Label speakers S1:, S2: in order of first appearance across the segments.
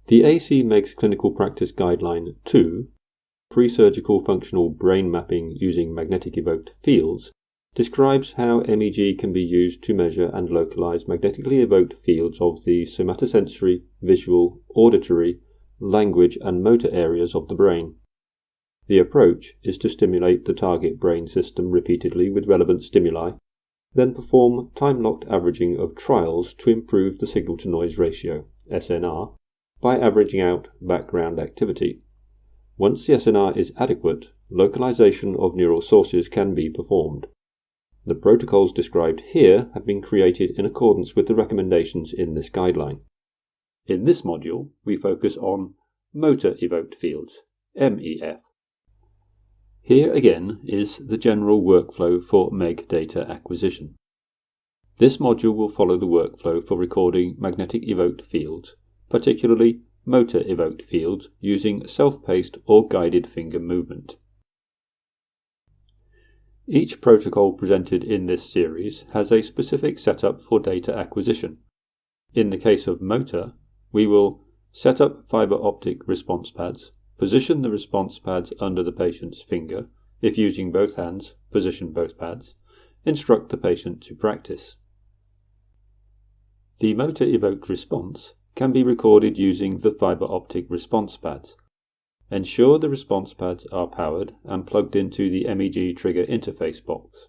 S1: The AC MEGS Clinical Practice Guideline 2, Pre-Surgical Functional Brain Mapping Using Magnetic Evoked Fields, describes how MEG can be used to measure and localize magnetically evoked fields of the somatosensory, visual, auditory, language and motor areas of the brain. The approach is to stimulate the target brain system repeatedly with relevant stimuli, then perform time-locked averaging of trials to improve the signal-to-noise ratio, SNR, by averaging out background activity. Once the SNR is adequate, localization of neural sources can be performed. The protocols described here have been created in accordance with the recommendations in this guideline. In this module, we focus on motor evoked fields, MEF. Here again is the general workflow for MEG data acquisition. This module will follow the workflow for recording magnetic evoked fields, particularly motor evoked fields using self-paced or guided finger movement. Each protocol presented in this series has a specific setup for data acquisition. In the case of motor, we will set up fiber optic response pads, position the response pads under the patient's finger. If using both hands, position both pads. Instruct the patient to practice. The motor evoked response can be recorded using the fiber optic response pads. Ensure the response pads are powered and plugged into the MEG trigger interface box.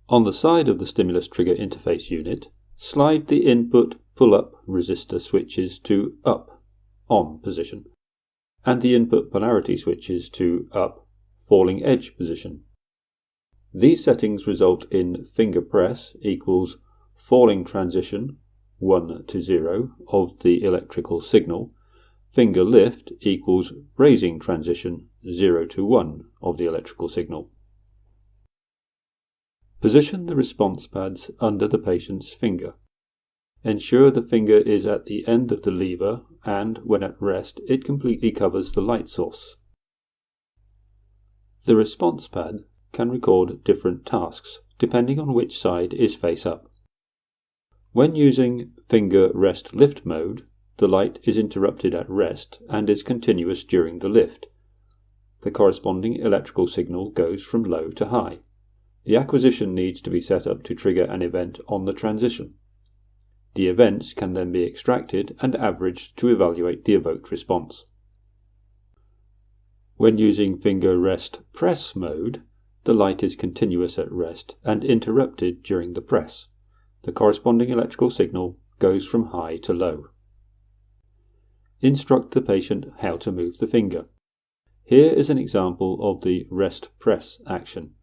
S1: On the side of the stimulus trigger interface unit, slide the input pull-up resistor switches to up, on position, and the input polarity switches to up, falling edge position. These settings result in finger press equals falling transition 1 to 0 of the electrical signal, finger lift equals raising transition 0 to 1 of the electrical signal. Position the response pads under the patient's finger. Ensure the finger is at the end of the lever and, when at rest, it completely covers the light source. The response pad can record different tasks depending on which side is face up. When using finger rest lift mode, the light is interrupted at rest and is continuous during the lift. The corresponding electrical signal goes from low to high. The acquisition needs to be set up to trigger an event on the transition. The events can then be extracted and averaged to evaluate the evoked response. When using finger rest press mode, the light is continuous at rest and interrupted during the press. The corresponding electrical signal goes from high to low. Instruct the patient how to move the finger. Here is an example of the rest press action.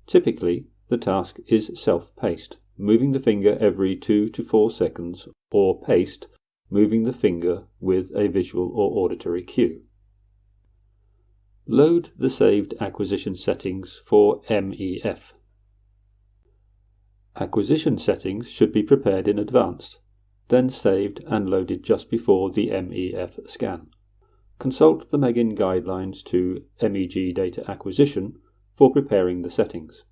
S1: Typically, the task is self-paced, moving the finger every 2 to 4 seconds, or paced, moving the finger with a visual or auditory cue. Load the saved acquisition settings for MEF. Acquisition settings should be prepared in advance, then saved and loaded just before the MEF scan. Consult the MEGIN guidelines to MEG data acquisition for preparing the settings.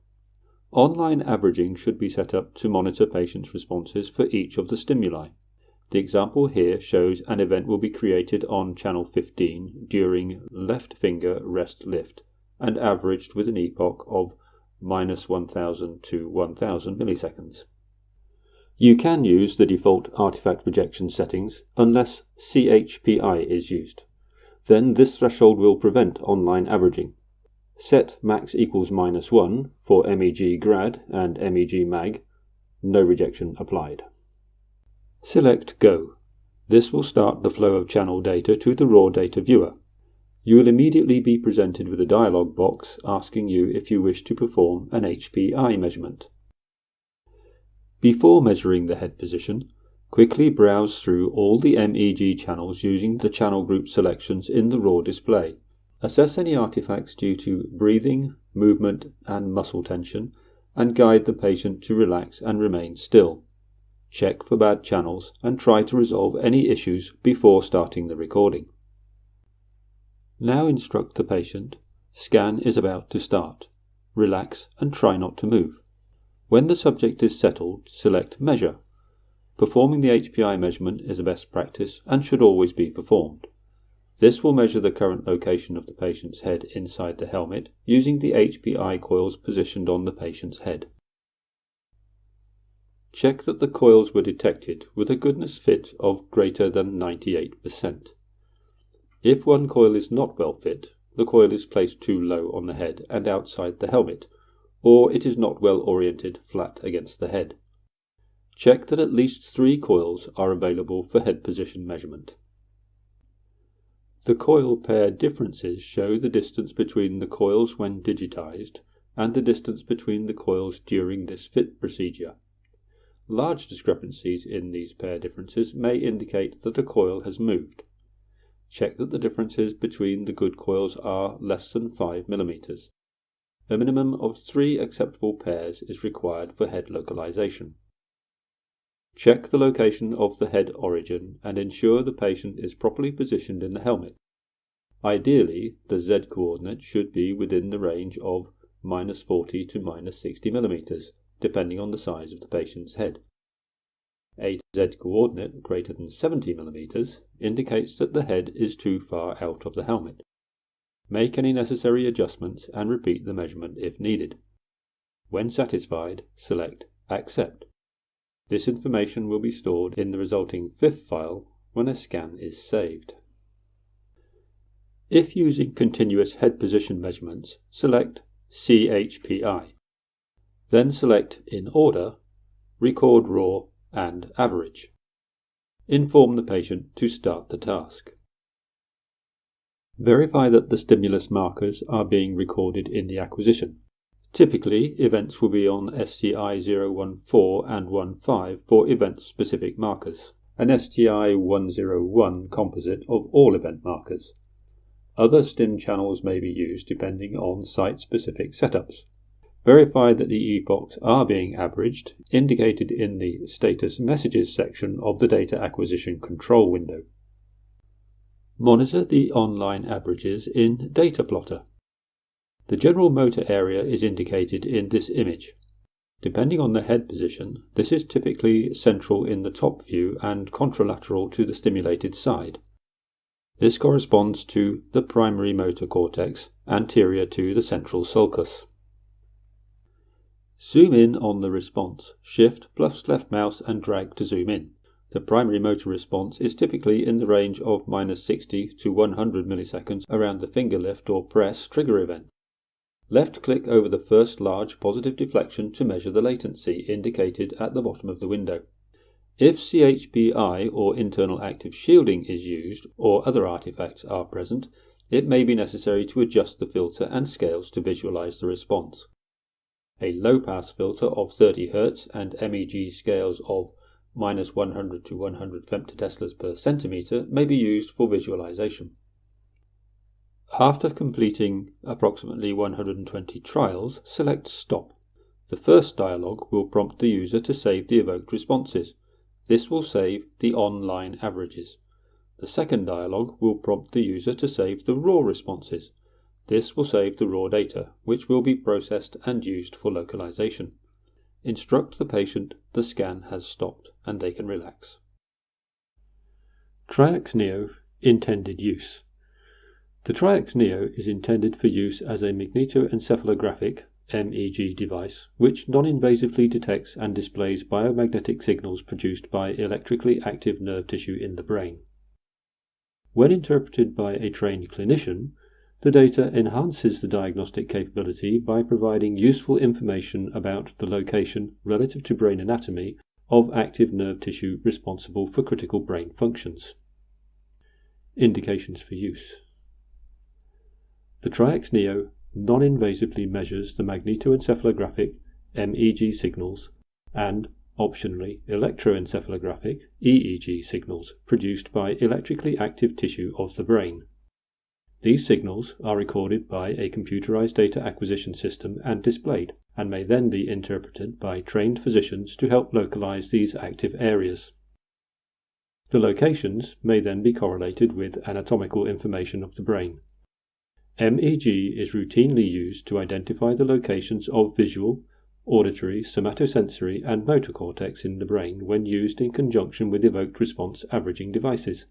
S1: Online averaging should be set up to monitor patients' responses for each of the stimuli. The example here shows an event will be created on channel 15 during left finger rest lift and averaged with an epoch of -1000 to 1000 milliseconds. You can use the default artifact rejection settings unless CHPI is used. Then this threshold will prevent online averaging. Set max equals -1 for MEG grad and MEG mag. No rejection applied. Select Go. This will start the flow of channel data to the raw data viewer. You will immediately be presented with a dialog box asking you if you wish to perform an HPI measurement. Before measuring the head position, quickly browse through all the MEG channels using the channel group selections in the raw display. Assess any artifacts due to breathing, movement and muscle tension, and guide the patient to relax and remain still. Check for bad channels and try to resolve any issues before starting the recording. Now instruct the patient. Scan is about to start. Relax and try not to move. When the subject is settled, select Measure. Performing the HPI measurement is a best practice and should always be performed. This will measure the current location of the patient's head inside the helmet using the HPI coils positioned on the patient's head. Check that the coils were detected with a goodness fit of greater than 98%. If one coil is not well fit, the coil is placed too low on the head and outside the helmet, or it is not well oriented flat against the head. Check that at least 3 coils are available for head position measurement. The coil pair differences show the distance between the coils when digitized and the distance between the coils during this fit procedure. Large discrepancies in these pair differences may indicate that a coil has moved. Check that the differences between the good coils are less than 5 mm. A minimum of 3 acceptable pairs is required for head localization. Check the location of the head origin and ensure the patient is properly positioned in the helmet. Ideally, the Z coordinate should be within the range of -40 to -60 mm, depending on the size of the patient's head. A Z coordinate greater than 70 mm indicates that the head is too far out of the helmet. Make any necessary adjustments and repeat the measurement if needed. When satisfied, select Accept. This information will be stored in the resulting FIF file when a scan is saved. If using continuous head position measurements, select CHPI. Then select, in order, Record Raw and Average. Inform the patient to start the task. Verify that the stimulus markers are being recorded in the acquisition. Typically, events will be on STI 014 and 15 for event-specific markers, and STI 101 composite of all event markers. Other STIM channels may be used depending on site-specific setups. Verify that the epochs are being averaged, indicated in the Status Messages section of the Data Acquisition Control window. Monitor the online averages in Data Plotter. The general motor area is indicated in this image. Depending on the head position, this is typically central in the top view and contralateral to the stimulated side. This corresponds to the primary motor cortex, anterior to the central sulcus. Zoom in on the response. Shift plus left mouse and drag to zoom in. The primary motor response is typically in the range of -60 to 100 milliseconds around the finger lift or press trigger event. Left-click over the first large positive deflection to measure the latency indicated at the bottom of the window. If CHPI or internal active shielding is used or other artifacts are present, it may be necessary to adjust the filter and scales to visualize the response. A low-pass filter of 30 Hz and MEG scales of -100 to 100 femtoteslas per centimeter may be used for visualization. After completing approximately 120 trials, select Stop. The first dialog will prompt the user to save the evoked responses. This will save the online averages. The second dialog will prompt the user to save the raw responses. This will save the raw data, which will be processed and used for localization. Instruct the patient the scan has stopped and they can relax. Triax Neo intended use. The Triax Neo is intended for use as a magnetoencephalographic MEG device which non-invasively detects and displays biomagnetic signals produced by electrically active nerve tissue in the brain. When interpreted by a trained clinician, the data enhances the diagnostic capability by providing useful information about the location relative to brain anatomy of active nerve tissue responsible for critical brain functions. Indications for use. The Triax Neo non-invasively measures the magnetoencephalographic MEG signals and, optionally, electroencephalographic EEG signals produced by electrically active tissue of the brain. These signals are recorded by a computerized data acquisition system and displayed, and may then be interpreted by trained physicians to help localize these active areas. The locations may then be correlated with anatomical information of the brain. MEG is routinely used to identify the locations of visual, auditory, somatosensory, and motor cortex in the brain when used in conjunction with evoked response averaging devices.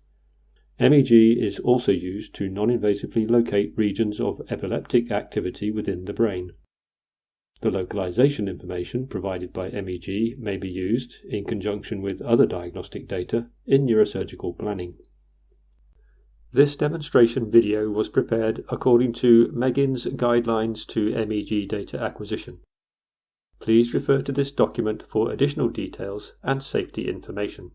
S1: MEG is also used to non-invasively locate regions of epileptic activity within the brain. The localization information provided by MEG may be used, in conjunction with other diagnostic data, in neurosurgical planning. This demonstration video was prepared according to Megin's Guidelines to MEG Data Acquisition. Please refer to this document for additional details and safety information.